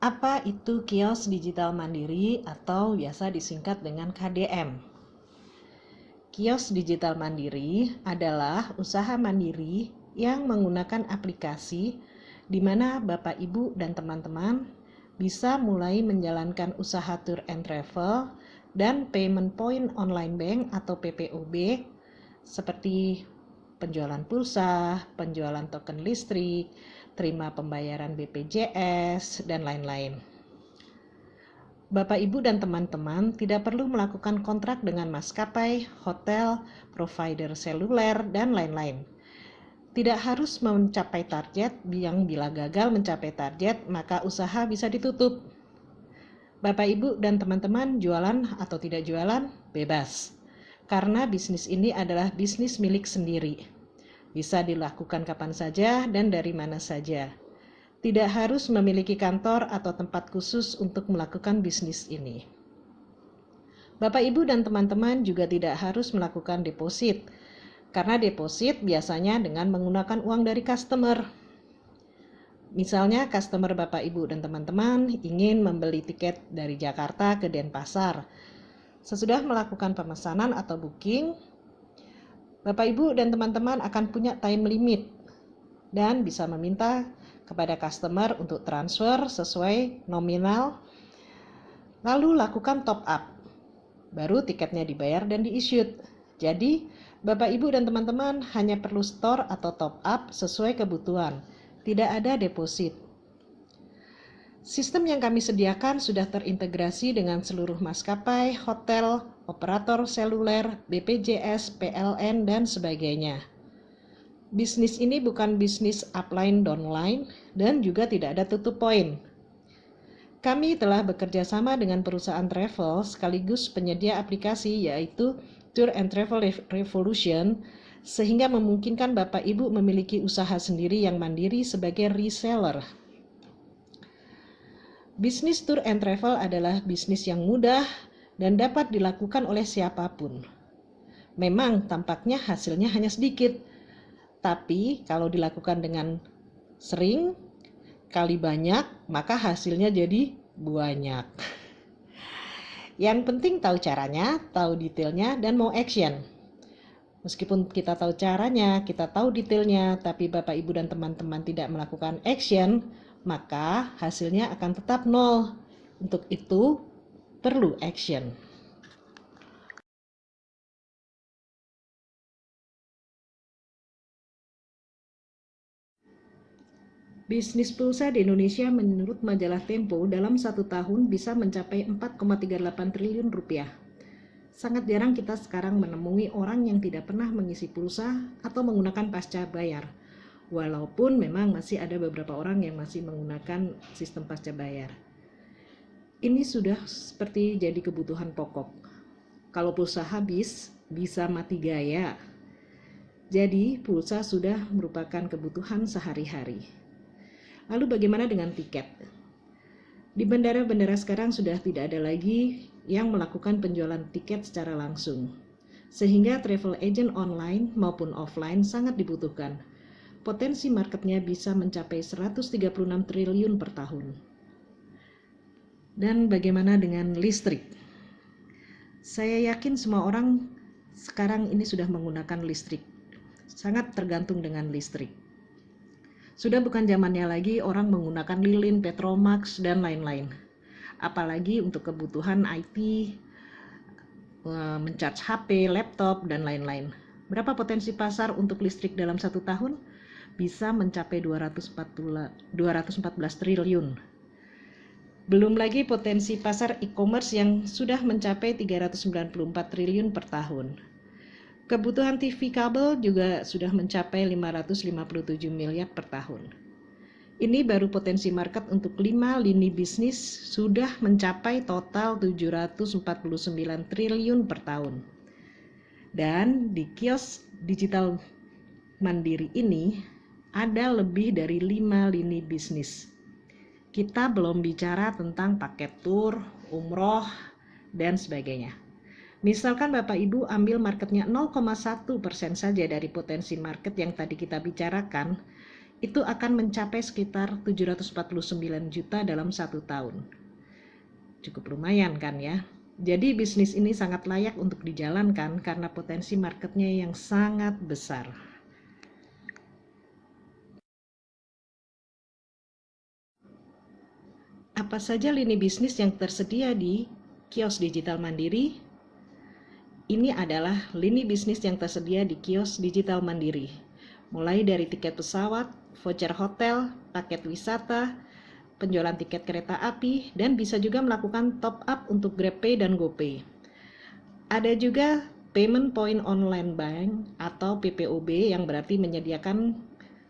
Apa itu kios digital mandiri atau biasa disingkat dengan KDM? Kios digital mandiri adalah usaha mandiri yang menggunakan aplikasi di mana Bapak, Ibu, dan teman-teman bisa mulai menjalankan usaha tour and travel dan payment point online bank atau PPOB seperti penjualan pulsa, penjualan token listrik, terima pembayaran BPJS, dan lain-lain. Bapak, Ibu, dan teman-teman tidak perlu melakukan kontrak dengan maskapai, hotel, provider seluler, dan lain-lain. Tidak harus mencapai target yang bila gagal mencapai target, maka usaha bisa ditutup. Bapak, Ibu, dan teman-teman jualan atau tidak jualan, bebas. Karena bisnis ini adalah bisnis milik sendiri. Bisa dilakukan kapan saja dan dari mana saja. Tidak harus memiliki kantor atau tempat khusus untuk melakukan bisnis ini. Bapak, Ibu, dan teman-teman juga tidak harus melakukan deposit, karena deposit biasanya dengan menggunakan uang dari customer. Misalnya customer Bapak, Ibu, dan teman-teman ingin membeli tiket dari Jakarta ke Denpasar. Sesudah melakukan pemesanan atau booking, Bapak, Ibu, dan teman-teman akan punya time limit dan bisa meminta kepada customer untuk transfer sesuai nominal, lalu lakukan top up. Baru tiketnya dibayar dan di-issued. Jadi, Bapak, Ibu, dan teman-teman hanya perlu store atau top up sesuai kebutuhan. Tidak ada deposit. Sistem yang kami sediakan sudah terintegrasi dengan seluruh maskapai, hotel, operator seluler, BPJS, PLN, dan sebagainya. Bisnis ini bukan bisnis upline downline dan juga tidak ada tutup poin. Kami telah bekerja sama dengan perusahaan travel sekaligus penyedia aplikasi yaitu Tour and Travel Revolution sehingga memungkinkan Bapak, Ibu memiliki usaha sendiri yang mandiri sebagai reseller. Bisnis Tour and Travel adalah bisnis yang mudah dan dapat dilakukan oleh siapapun. Memang tampaknya hasilnya hanya sedikit, tapi kalau dilakukan dengan sering kali banyak, maka hasilnya jadi banyak. Yang penting tahu caranya, tahu detailnya, dan mau action. Meskipun kita tahu caranya, kita tahu detailnya, tapi Bapak, Ibu, dan teman-teman tidak melakukan action, maka hasilnya akan tetap nol. Untuk itu, perlu action. Bisnis pulsa di Indonesia menurut majalah Tempo dalam 1 tahun bisa mencapai 4,38 triliun rupiah. Sangat jarang kita sekarang menemui orang yang tidak pernah mengisi pulsa atau menggunakan pasca bayar. Walaupun memang masih ada beberapa orang yang masih menggunakan sistem pasca bayar. Ini sudah seperti jadi kebutuhan pokok. Kalau pulsa habis, bisa mati gaya. Jadi pulsa sudah merupakan kebutuhan sehari-hari. Lalu bagaimana dengan tiket? Di bandara-bandara sekarang sudah tidak ada lagi yang melakukan penjualan tiket secara langsung. Sehingga travel agent online maupun offline sangat dibutuhkan. Potensi marketnya bisa mencapai 136 triliun per tahun. Dan bagaimana dengan listrik? Saya yakin semua orang sekarang ini sudah menggunakan listrik. Sangat tergantung dengan listrik. Sudah bukan zamannya lagi orang menggunakan lilin, Petromax, dan lain-lain. Apalagi untuk kebutuhan IT, mencharge HP, laptop, dan lain-lain. Berapa potensi pasar untuk listrik dalam 1 tahun? Bisa mencapai 214 triliun. Belum lagi potensi pasar e-commerce yang sudah mencapai 394 triliun per tahun. Kebutuhan TV kabel juga sudah mencapai 557 miliar per tahun. Ini baru potensi market untuk 5 lini bisnis sudah mencapai total 749 triliun per tahun. Dan di kios digital mandiri ini ada lebih dari 5 lini bisnis. Kita belum bicara tentang paket tur, umroh, dan sebagainya. Misalkan Bapak Ibu ambil marketnya 0,1% saja dari potensi market yang tadi kita bicarakan, itu akan mencapai sekitar 749 juta dalam 1 tahun. Cukup lumayan kan ya? Jadi bisnis ini sangat layak untuk dijalankan karena potensi marketnya yang sangat besar. Apa saja lini bisnis yang tersedia di kios digital Mandiri? Ini adalah lini bisnis yang tersedia di kios digital Mandiri. Mulai dari tiket pesawat, voucher hotel, paket wisata, penjualan tiket kereta api, dan bisa juga melakukan top up untuk GrabPay dan GoPay. Ada juga Payment Point Online Bank atau PPOB yang berarti menyediakan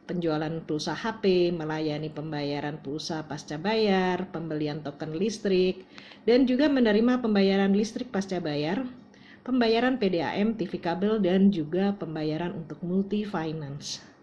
penjualan pulsa HP, melayani pembayaran pulsa pasca bayar, pembelian token listrik, dan juga menerima pembayaran listrik pasca bayar, pembayaran PDAM, TV kabel, dan juga pembayaran untuk multi finance.